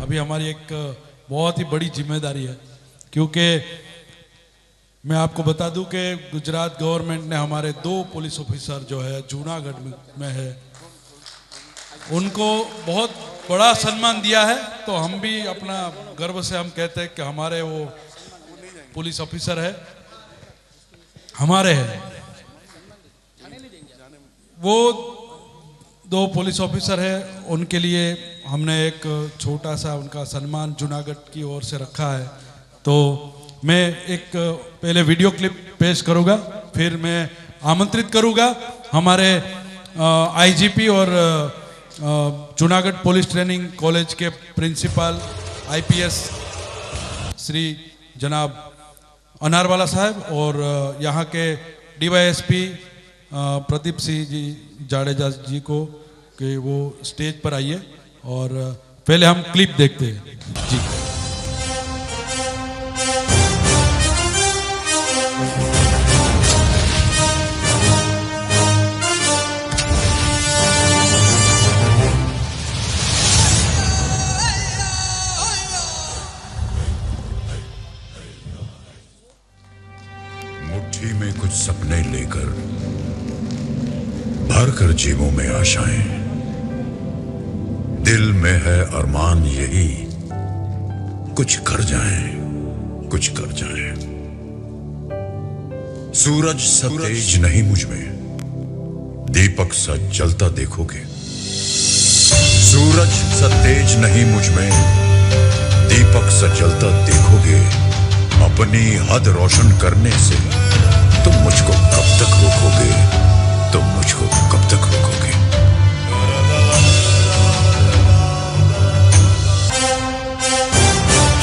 अभी हमारी एक बहुत ही बड़ी जिम्मेदारी है, क्योंकि मैं आपको बता दूं कि गुजरात गवर्नमेंट ने हमारे 2 पुलिस ऑफिसर जो है जूनागढ़ में है, उनको बहुत बड़ा सम्मान दिया है। तो हम भी अपना गर्व से हम कहते हैं कि हमारे वो पुलिस ऑफिसर है, हमारे हैं वो 2 पुलिस ऑफिसर है, उनके लिए हमने एक छोटा सा उनका सम्मान जूनागढ़ की ओर से रखा है। तो मैं एक पहले वीडियो क्लिप पेश करूंगा, फिर मैं आमंत्रित करूंगा हमारे आईजीपी और जूनागढ़ पुलिस ट्रेनिंग कॉलेज के प्रिंसिपल आईपीएस श्री जनाब अनारवाला साहब और यहाँ के डीवाईएसपी प्रदीप सिंह जी जाडेजा जी को कि वो स्टेज पर आइए और पहले हम क्लिप देखते हैं जी। मुट्ठी में कुछ सपने लेकर भर कर जेबों में आशाएं, दिल में है अरमान यही कुछ कर जाएं, कुछ कर जाएं। सूरज सा तेज नहीं मुझ में, दीपक सा जलता देखोगे। सूरज सा तेज नहीं मुझ में, दीपक सा जलता देखोगे। अपनी हद रोशन करने से तुम मुझको कब तक रोकोगे, तुम मुझको कब तक रोकोगे।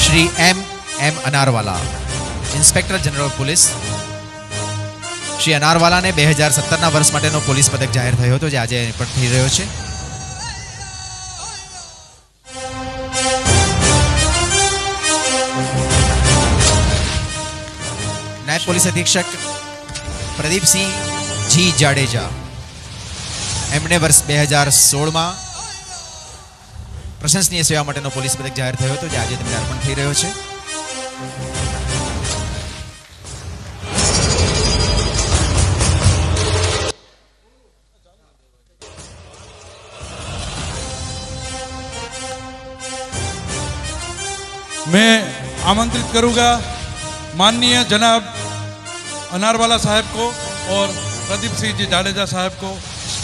Shri M Anarwala, inspector general police Shri અનારવાલાને 2017ના વર્ષ માટેનો પોલીસ પદક જાહેર થયો હતો, જે આજે પણ થઈ રહ્યો છે। નાયબ પોલીસ અધિક્ષક પ્રદીપસિંહ જી જાડેજા, એમણે વર્ષ 2016માં પ્રશંસનીય સેવા માટેનો પોલીસ પદક જાહેર થયો હતો, જે આજે તેમને અર્પણ થઈ રહ્યો છે। मैं आमंत्रित करूंगा माननीय जनाब अनारवाला साहब को और प्रदीप सिंह जी जाडेजा साहब को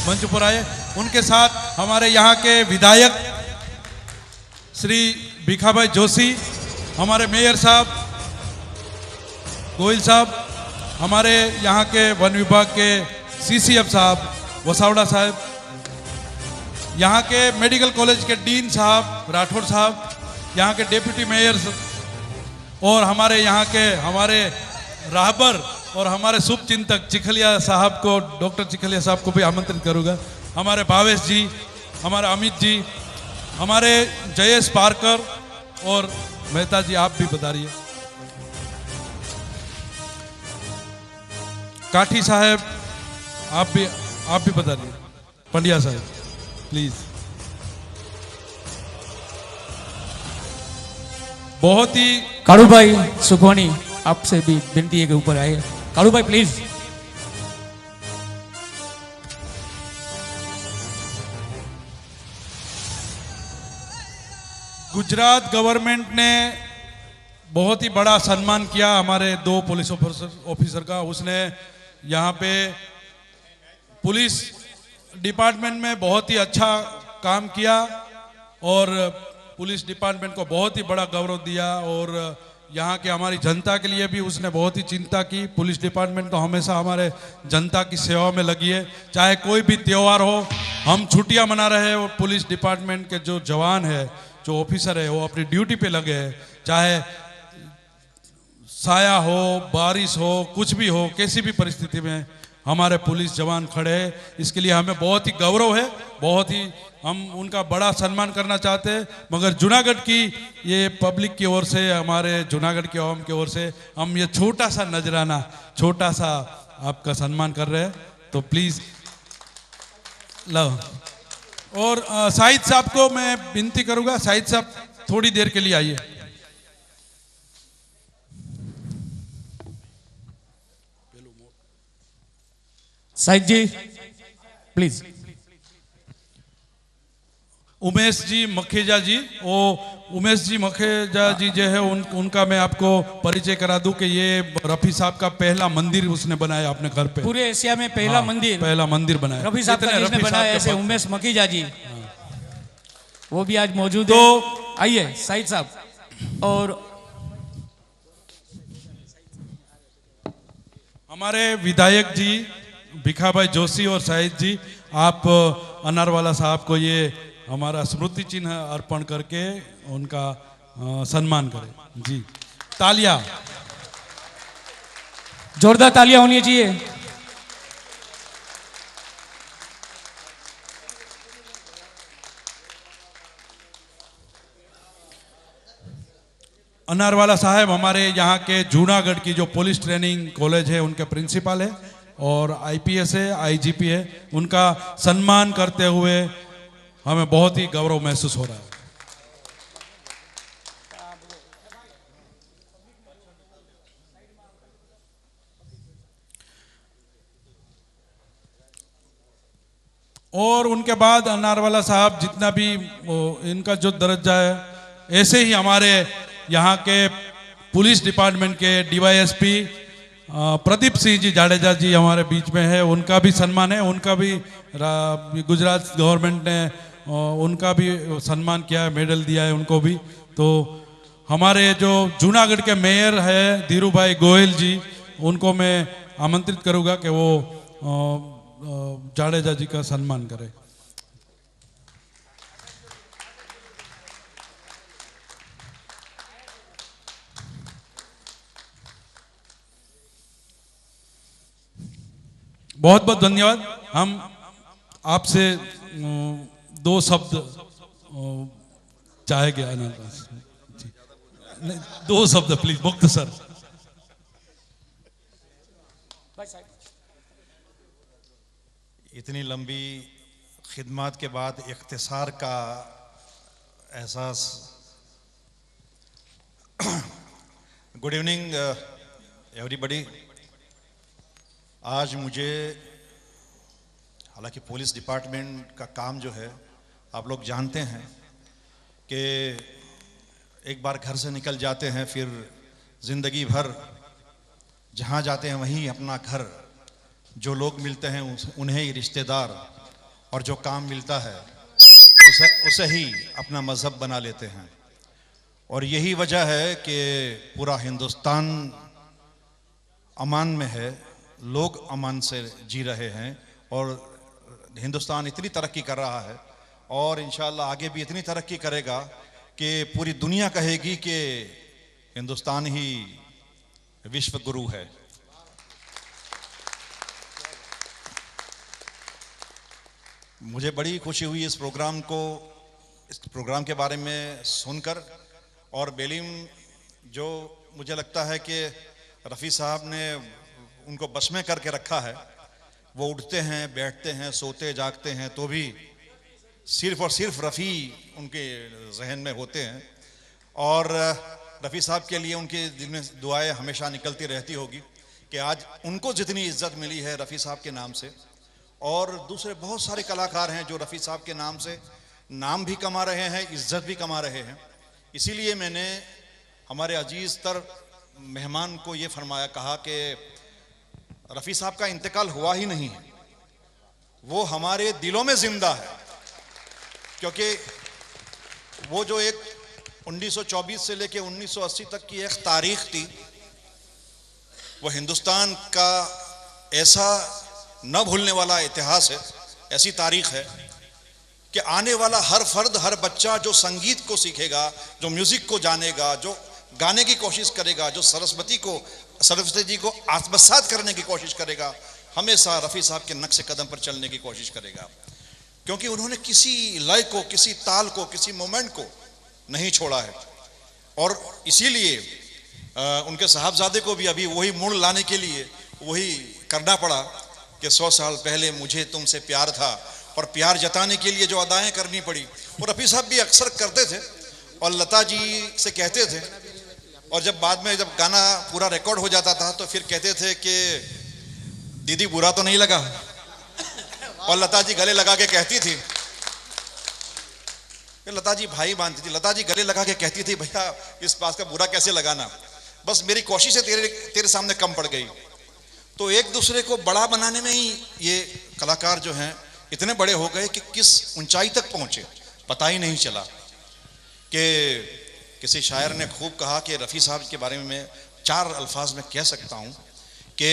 मंच पर आए। उनके साथ हमारे यहाँ के विधायक श्री भिखाभाई जोशी, हमारे मेयर साहब गोयल साहब, हमारे यहाँ के वन विभाग के सीसीएफ साहब वसावड़ा साहब, यहाँ के मेडिकल कॉलेज के डीन साहब राठौर साहब, यहाँ के डेप्यूटी मेयर और हमारे यहाँ के हमारे राहबर और हमारे शुभ चिंतक चिखलिया साहब को, डॉक्टर चिखलिया साहब को भी आमंत्रित करूँगा। हमारे भावेश जी, हमारे अमित जी, हमारे जयेश पारकर और मेहता जी, आप भी पधारिए। काठी साहब आप भी पधारिए। पंड्या साहब प्लीज। बहुत ही काड़ू भाई सुखवानी, आपसे भी विनती है कि ऊपर आइए। काड़ू भाई प्लीज। गुजरात गवर्नमेंट ने बहुत ही बड़ा सम्मान किया हमारे 2 पुलिस ऑफिसर का। उसने यहाँ पे पुलिस डिपार्टमेंट में बहुत ही अच्छा काम किया और पुलिस डिपार्टमेंट को बहुत ही बड़ा गौरव दिया और यहाँ के हमारी जनता के लिए भी उसने बहुत ही चिंता की। पुलिस डिपार्टमेंट तो हमेशा हमारे जनता की सेवा में लगी है, चाहे कोई भी त्यौहार हो, हम छुट्टियाँ मना रहे हैं और पुलिस डिपार्टमेंट के जो जवान है, जो ऑफिसर है, वो अपनी ड्यूटी पे लगे हैं। चाहे साया हो, बारिश हो, कुछ भी हो, किसी भी परिस्थिति में हमारे पुलिस जवान खड़े हैं। इसके लिए हमें बहुत ही गौरव है, बहुत ही हम उनका बड़ा सम्मान करना चाहते हैं। मगर जूनागढ़ की ये पब्लिक की ओर से, हमारे जूनागढ़ की आवाम की ओर से हम ये छोटा सा नजराना, छोटा सा आपका सम्मान कर रहे हैं। तो प्लीज़ लो। और शाहिद साहब को मैं विनती करूंगा, शाहिद साहब थोड़ी देर के लिए आइए। साहिद जी प्लीज। उमेश जी मखेजा जी, वो उमेश जी मखेजा जी जो है उनका मैं आपको परिचय करा दूं कि ये रफी साहब का पहला मंदिर उसने बनाया अपने घर पे। पूरे एशिया में पहला पहला मंदिर बनाया रफी साहब का जिसने बनाया, ऐसे उमेश मखीजा जी वो भी आज मौजूद है। आइए साहिद साहब। और हमारे विधायक जी भिखाभाई जोशी और शाहिद जी, आप अनारवाला साहब को ये हमारा स्मृति चिन्ह अर्पण करके उनका सम्मान करें जी। तालियां, जोरदार तालियां होनी चाहिए। अनारवाला साहब हमारे यहाँ के जूनागढ़ की जो पुलिस ट्रेनिंग कॉलेज है उनके प्रिंसिपल है और आईपीएस है, आईजीपी है। उनका सम्मान करते हुए हमें बहुत ही गौरव महसूस हो रहा है। और उनके बाद अनारवाला साहब जितना भी इनका जो दर्जा है, ऐसे ही हमारे यहाँ के पुलिस डिपार्टमेंट के डीवाईएसपी प्रदीप सिंह जी जाडेजा जी हमारे बीच में है, उनका भी सम्मान है। उनका भी गुजरात गवर्नमेंट ने उनका भी सम्मान किया है, मेडल दिया है उनको भी। तो हमारे जो जूनागढ़ के मेयर है धीरूभाई गोयल जी, उनको मैं आमंत्रित करूँगा कि वो जाडेजा जी का सम्मान करें। बहुत बहुत धन्यवाद। हम आपसे दो शब्द चाहेंगे जी, दो शब्द प्लीज। मुक्त सर। इतनी लंबी खिदमत के बाद इख्तिसार का एहसास। Good evening everybody. आज मुझे, हालांकि पुलिस डिपार्टमेंट का काम जो है आप लोग जानते हैं कि एक बार घर से निकल जाते हैं फिर ज़िंदगी भर जहाँ जाते हैं वहीं अपना घर, जो लोग मिलते हैं उन्हें ही रिश्तेदार, और जो काम मिलता है उसे ही अपना मज़हब बना लेते हैं। और यही वजह है कि पूरा हिंदुस्तान अमान में है, लोग अमान से जी रहे हैं और हिंदुस्तान इतनी तरक्की कर रहा है और इंशाअल्लाह आगे भी इतनी तरक्की करेगा कि पूरी दुनिया कहेगी कि हिंदुस्तान ही विश्व गुरु है। मुझे बड़ी खुशी हुई इस प्रोग्राम के बारे में सुनकर। और बेलीम, जो मुझे लगता है कि रफ़ी साहब ने उनको बस में करके रखा है, वो उठते हैं, बैठते हैं, सोते जागते हैं तो भी सिर्फ और सिर्फ रफ़ी उनके जहन में होते हैं। और रफ़ी साहब के लिए उनके दिल में दुआएं हमेशा निकलती रहती होगी कि आज उनको जितनी इज्जत मिली है रफ़ी साहब के नाम से, और दूसरे बहुत सारे कलाकार हैं जो रफ़ी साहब के नाम से नाम भी कमा रहे हैं, इज्जत भी कमा रहे हैं। इसीलिए मैंने हमारे अजीज़ तर मेहमान को ये फरमाया, कहा कि रफ़ी साहब का इंतकाल हुआ ही नहीं है, वो हमारे दिलों में जिंदा है। क्योंकि वो जो एक 1924 से लेके 1980 तक की एक तारीख थी, वो हिंदुस्तान का ऐसा न भूलने वाला इतिहास है, ऐसी तारीख है कि आने वाला हर फर्द, हर बच्चा जो संगीत को सीखेगा, जो म्यूजिक को जानेगा, जो गाने की कोशिश करेगा, जो सरस्वती जी को आत्मसात करने की कोशिश करेगा, हमेशा रफ़ी साहब के नक्शे कदम पर चलने की कोशिश करेगा। क्योंकि उन्होंने किसी लय को, किसी ताल को, किसी मोमेंट को नहीं छोड़ा है। और इसीलिए उनके साहबजादे को भी अभी वही मूड लाने के लिए वही करना पड़ा कि 100 साल पहले मुझे तुमसे प्यार था, और प्यार जताने के लिए जो अदाएं करनी पड़ी वो रफ़ी साहब भी अक्सर करते थे। और लता जी से कहते थे, और जब बाद में जब गाना पूरा रिकॉर्ड हो जाता था तो फिर कहते थे कि दीदी बुरा तो नहीं लगा, और लता जी गले लगा के कहती थी, लता जी भाई मानती थी, लता जी गले लगा के कहती थी भैया इस बात का बुरा कैसे लगाना, बस मेरी कोशिशें तेरे सामने कम पड़ गई। तो एक दूसरे को बड़ा बनाने में ही ये कलाकार जो हैं इतने बड़े हो गए कि किस ऊंचाई तक पहुंचे पता ही नहीं चला। कि किसी शायर ने खूब कहा कि रफ़ी साहब के बारे में मैं 4 अल्फाज में कह सकता हूं कि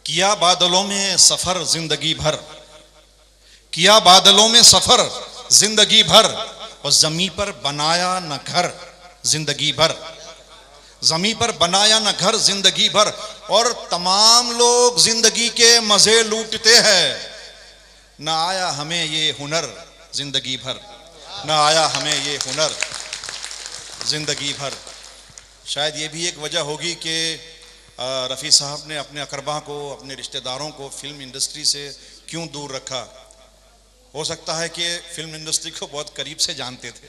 किया बादलों में सफर जिंदगी भर, किया बादलों में सफर जिंदगी भर, और जमी पर बनाया न घर जिंदगी भर, जमी पर बनाया न घर जिंदगी भर, और तमाम लोग जिंदगी के मजे लूटते हैं, न आया हमें ये हुनर जिंदगी भर, न आया हमें ये हुनर जिंदगी भर। शायद ये भी एक वजह होगी कि रफ़ी साहब ने अपने अकरबा को, अपने रिश्तेदारों को फिल्म इंडस्ट्री से क्यों दूर रखा। हो सकता है कि फिल्म इंडस्ट्री को बहुत करीब से जानते थे,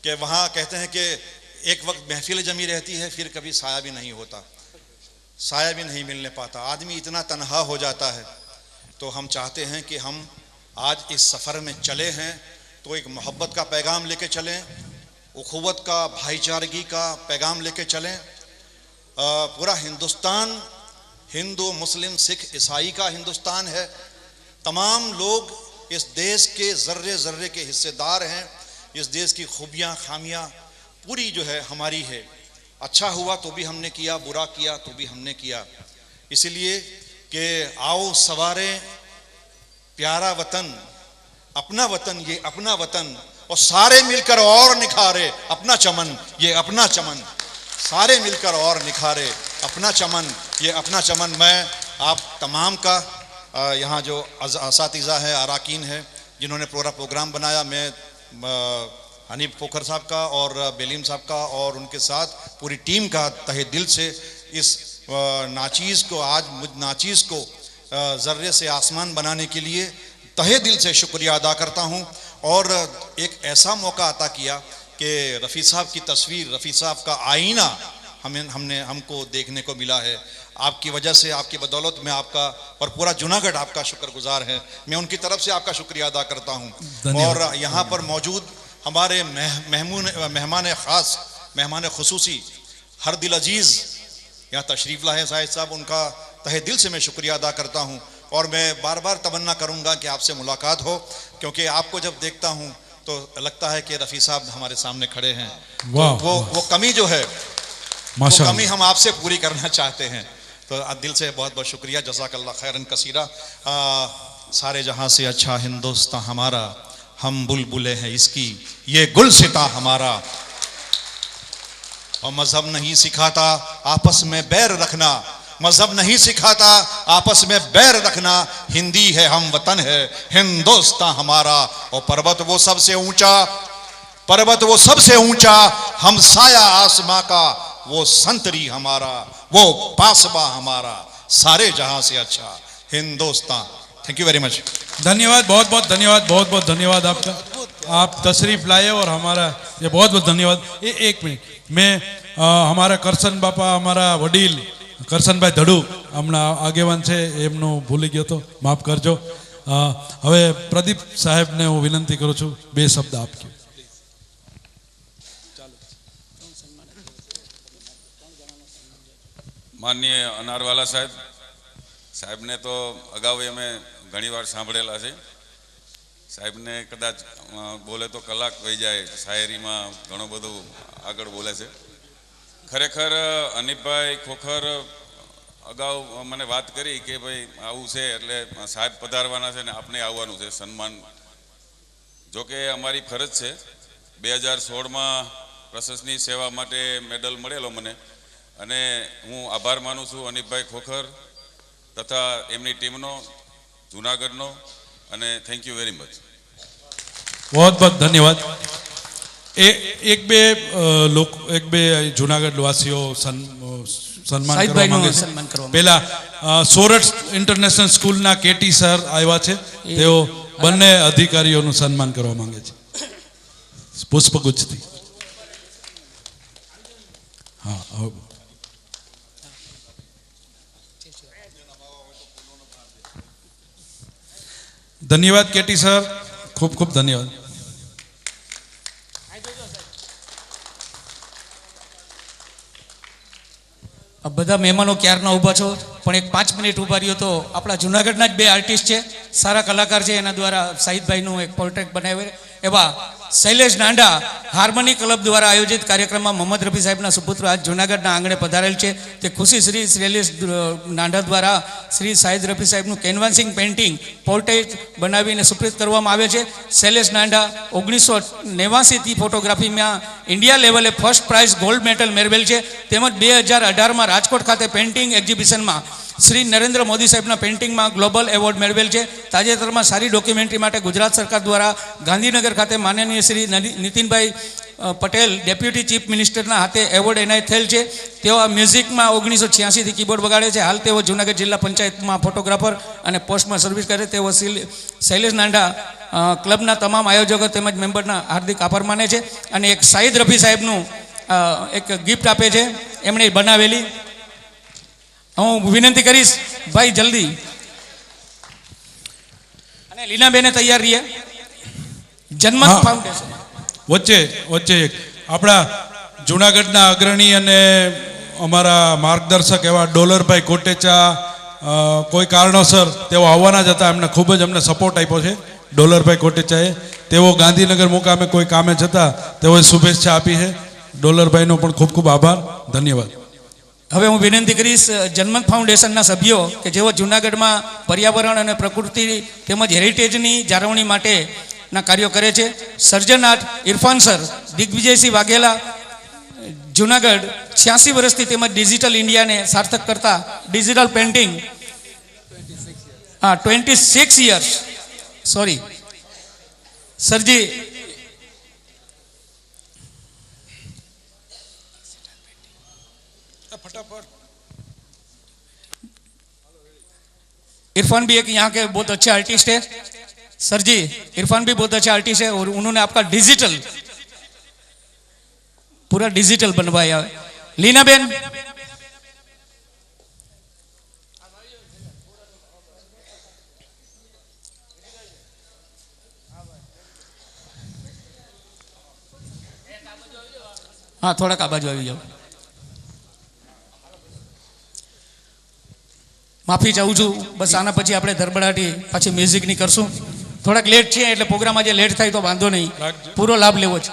कि वहाँ कहते हैं कि एक वक्त महफिल जमी रहती है, फिर कभी साया भी नहीं होता, साया भी नहीं मिलने पाता, आदमी इतना तन्हा हो जाता है। तो हम चाहते हैं कि हम आज इस सफ़र में चले हैं तो एक मोहब्बत का पैगाम लेके चलें, उखुवत का, भाईचारगी का पैगाम लेके चलें। पूरा हिंदुस्तान हिंदू मुस्लिम सिख ईसाई का हिंदुस्तान है, तमाम लोग इस देश के ज़र्रे ज़र्रे के हिस्सेदार हैं, इस देश की खूबियाँ खामियाँ पूरी जो है हमारी है। अच्छा हुआ तो भी हमने किया, बुरा किया तो भी हमने किया। इसलिए कि आओ सवारे प्यारा वतन, अपना वतन ये अपना वतन, और सारे मिलकर और निखारे अपना चमन ये अपना चमन, सारे मिलकर और निखारे अपना चमन ये अपना चमन। मैं आप तमाम का यहाँ जो असातिज़ा है, अराकीन है, जिन्होंने पूरा प्रोग्राम बनाया, मैं हनीफ खोखर साहब का और बेलीम साहब का और उनके साथ पूरी टीम का तहे दिल से इस नाचीज़ को, आज मुझ नाचीज़ को ज़र्रे से आसमान बनाने के लिए तहे दिल से शुक्रिया अदा करता हूँ। और एक ऐसा मौका अता किया कि रफ़ी साहब की तस्वीर, रफ़ी साहब का आईना हमको देखने को मिला है। आपकी वजह से, आपकी बदौलत में आपका और पूरा जूनागढ़ आपका शुक्रगुजार है। मैं उनकी तरफ से आपका शुक्रिया अदा करता हूँ। और यहाँ पर मौजूद हमारे मेहमान ख़ास, मेहमान खुसूसी हर दिल अजीज़ यहाँ तशरीफ़ लाए साहिब साहब, उनका तहे दिल से मैं शुक्रिया अदा करता हूँ। और मैं बार बार तमन्ना करूँगा कि आपसे मुलाकात हो, क्योंकि आपको जब देखता हूँ तो लगता है कि रफ़ी साहब हमारे सामने खड़े हैं। तो वो कमी जो है, वो कमी हम आपसे पूरी करना चाहते हैं। तो दिल से बहुत बहुत शुक्रिया, जज़ाकल्लाह खैरन कसीरा। सारे जहाँ से अच्छा हिंदुस्तान हमारा, हम बुलबुलें हैं इसकी ये गुलसिता हमारा, और मजहब नहीं सिखाता आपस में बैर रखना, मजहब नहीं सिखाता आपस में बैर रखना, हिंदी है हम वतन है हिंदुस्तान हमारा। और पर्वत वो सबसे ऊंचा, पर्वत वो सबसे ऊंचा, हम साया आसमां का, वो संतरी हमारा, वो पासबा हमारा, सारे जहां से अच्छा Hindustan. Thank you very much. धन्यवाद, बहुत बहुत धन्यवाद, बहुत बहुत धन्यवाद आपका। आप तशरीफ लाए और हमारा ये बहुत बहुत धन्यवाद। एक मिनट, मैं हमारा કરશન બાપા, हमारा वडील કરશનભાઈ ધડુ હમણાં આગેવાન છે, એમનું ભૂલી ગયો તો માફ કરજો। હવે પ્રદીપ સાહેબને હું વિનંતી કરું છું, 2 શબ્દ આપજો। માનનીય અનારવાલા સાહેબને તો અગાઉ અમે ઘણીવાર સાંભળેલા છે। સાહેબને કદાચ બોલે તો કલાક વહી જાય, શાયરીમાં ઘણું બધું આગળ બોલે છે। ખરેખર હનીફભાઈ ખોખર અગાઉ મને વાત કરી કે ભાઈ આવું છે એટલે સાહેબ પધારવાના છે ને આપણે આવવાનું છે સન્માન। જોકે અમારી ફરજ છે, 2016માં પ્રશસ્તિની સેવા માટે મેડલ મળેલો મને, અને હું આભાર માનું છું હનીફભાઈ ખોખર તથા એમની ટીમનો, જૂનાગઢનો, અને થેન્ક યુ વેરી મચ। बहुत बहुत धन्यवाद। एक बे जूनागढ़ वासियों સન્માન કરવા સાહિદભાઈનું માંગે છે. સન્માન કરવામાં પહેલા સોરઠ ઇન્ટરનેશનલ સ્કૂલના કેટી સર આવ્યા છે, તેઓ બંને અધિકારીઓનું સન્માન કરવા માંગે છે પુષ્પગુચ્છથી. હા હવે ધન્યવાદ કેટી સર, ખૂબ ખૂબ ધન્યવાદ. આ બધા મહેમાનો ક્યારના ઊભા છો, પણ એક 5 મિનિટ ઊભા રહ્યો તો આપણા જુનાગઢના જ 2 આર્ટિસ્ટ છે, સારા કલાકાર છે, એના દ્વારા સાહિદભાઈનું એક પોર્ટ્રેટ બનાવ્યું એવા શૈલેષ નાંડા હાર્મોની ક્લબ દ્વારા આયોજિત કાર્યક્રમમાં મોહમ્મદ રફી સાહેબના સુપુત્ર આજ જુનાગઢના આંગણે પધારેલ છે. તે ખુશી શ્રી શૈલેષ નાંડા દ્વારા શ્રી સાહિદ રફી સાહેબનું કેનવાસિંગ પેઇન્ટિંગ પોર્ટ્રેટ બનાવીને સુપ્રીત કરવામાં આવે છે. શૈલેષ નાંડા 1989થી ફોટોગ્રાફીમાં ઇન્ડિયા લેવલે ફર્સ્ટ પ્રાઇઝ ગોલ્ડ મેડલ મેળવેલ છે. તેમજ 2018માં રાજકોટ ખાતે પેઇન્ટિંગ એક્ઝિબિશનમાં શ્રી નરેન્દ્ર મોદી સાહેબના પેઇન્ટિંગમાં ગ્લોબલ એવોર્ડ મેળવેલ છે. તાજેતરમાં સારી ડોક્યુમેન્ટરી માટે ગુજરાત સરકાર દ્વારા ગાંધીનગર ખાતે માનનીય શ્રી નીતિનભાઈ પટેલ ડેપ્યુટી ચીફ મિનિસ્ટરના હાથે એવોર્ડ એનાયત થયેલ છે. તેઓ આ મ્યુઝિકમાં 1986થી કીબોર્ડ વગાડે છે. હાલ તેઓ જૂનાગઢ જિલ્લા પંચાયતમાં ફોટોગ્રાફર અને પોસ્ટમાં સર્વિસ કરે. તેઓ શૈલેષ નાંડા ક્લબના તમામ આયોજકો તેમજ મેમ્બરના હાર્દિક આભાર માને છે અને એક સાહિદ રફી સાહેબનું એક ગિફ્ટ આપે છે એમણે બનાવેલી. હું વિનંતી કરીશ ભાઈ જલ્દી, અને લીનાબેને તૈયાર રહીએ. જન્મત હા. ફાઉન્ડેશન વચ્ચે એક આપણા જૂનાગઢના અગ્રણી અને અમારા માર્ગદર્શક એવા ડોલરભાઈ કોટેચા કોઈ કારણોસર તેઓ આવવાના જ હતા, એમને ખૂબ જ અમને સપોર્ટ આપ્યો છે ડોલરભાઈ કોટેચાએ. તેઓ ગાંધીનગર મુકામે કોઈ કામે જતા તેઓએ શુભેચ્છા આપી છે. ડોલરભાઈનો પણ ખૂબ ખૂબ આભાર, ધન્યવાદ. હવે હું વિનંતી કરીશ જન્મત ફાઉન્ડેશનના સભ્યો કે જેઓ જૂનાગઢમાં પર્યાવરણ અને પ્રકૃતિ તેમજ હેરિટેજની જાળવણી માટેના કાર્યો કરે છે. સર્જનાથ ઇરફાન સર, દિગ્વિજયસિંહ વાઘેલા, જૂનાગઢ 86 વર્ષથી તેમજ ડિજિટલ ઇન્ડિયાને સાર્થક કરતા digital painting 26 years sorry સરજી Irfan भी एक यहाँ के बहुत अच्छे आर्टिस्ट है सर जी. इरफान भी बहुत अच्छा आर्टिस्ट है और उन्होंने आपका डिजिटल पूरा डिजिटल बनवाया है. लीना बेन हाँ थोड़ा आ बाजू આવી જાઓ. માફી ચાહું છું, બસ આના પછી આપણે ધરબડાટી પાછી મ્યુઝિકની કરશું. થોડાક લેટ છે એટલે પ્રોગ્રામ આજે લેટ થાય તો વાંધો નહીં, પૂરો લાભ લેવો છે.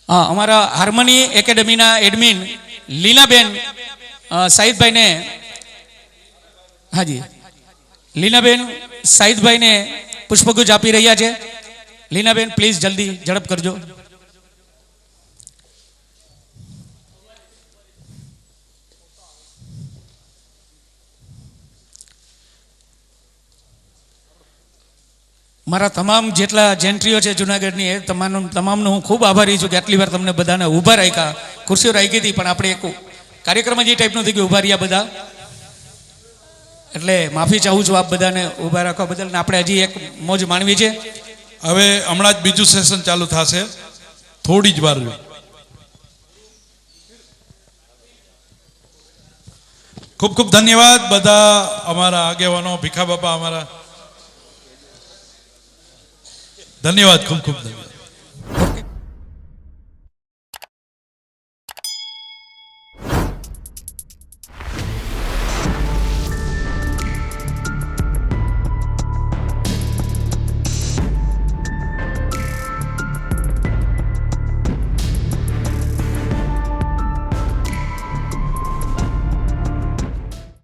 હા, અમારા હાર્મોની એકેડમીના એડમિન લીનાબેન સાહિદભાઈને, હાજી લીનાબેન સાહિદભાઈને પુષ્પગુચ્છ આપી રહ્યા છે. લીનાબેન પ્લીઝ જલ્દી ઝડપ કરજો. મારા તમામ જેટલા જેન્ટ્રીઓ છે જુનાગઢની એ તમામનો હું ખૂબ આભારી છું કે આટલી વાર તમને બધાને ઊભા રાખ્યા. ખુરશીઓ રાખી હતી પણ આપણે એક કાર્યક્રમ જ એ ટાઈપનો થઈ ગયો, ઊભા રહ્યા બધા, એટલે માફી ચાહું છું આપ બધાને ઊભા રાખવા બદલ. આપણે હજી એક મોજ માણવી છે. હવે હમણાં જ બીજું સેશન ચાલુ થશે, થોડી જ વાર. ખૂબ ખૂબ ધન્યવાદ બધા અમારા આગેવાનો, ભીખા બાપા અમારા, ધન્યવાદ, ખૂબ ખૂબ ધન્યવાદ.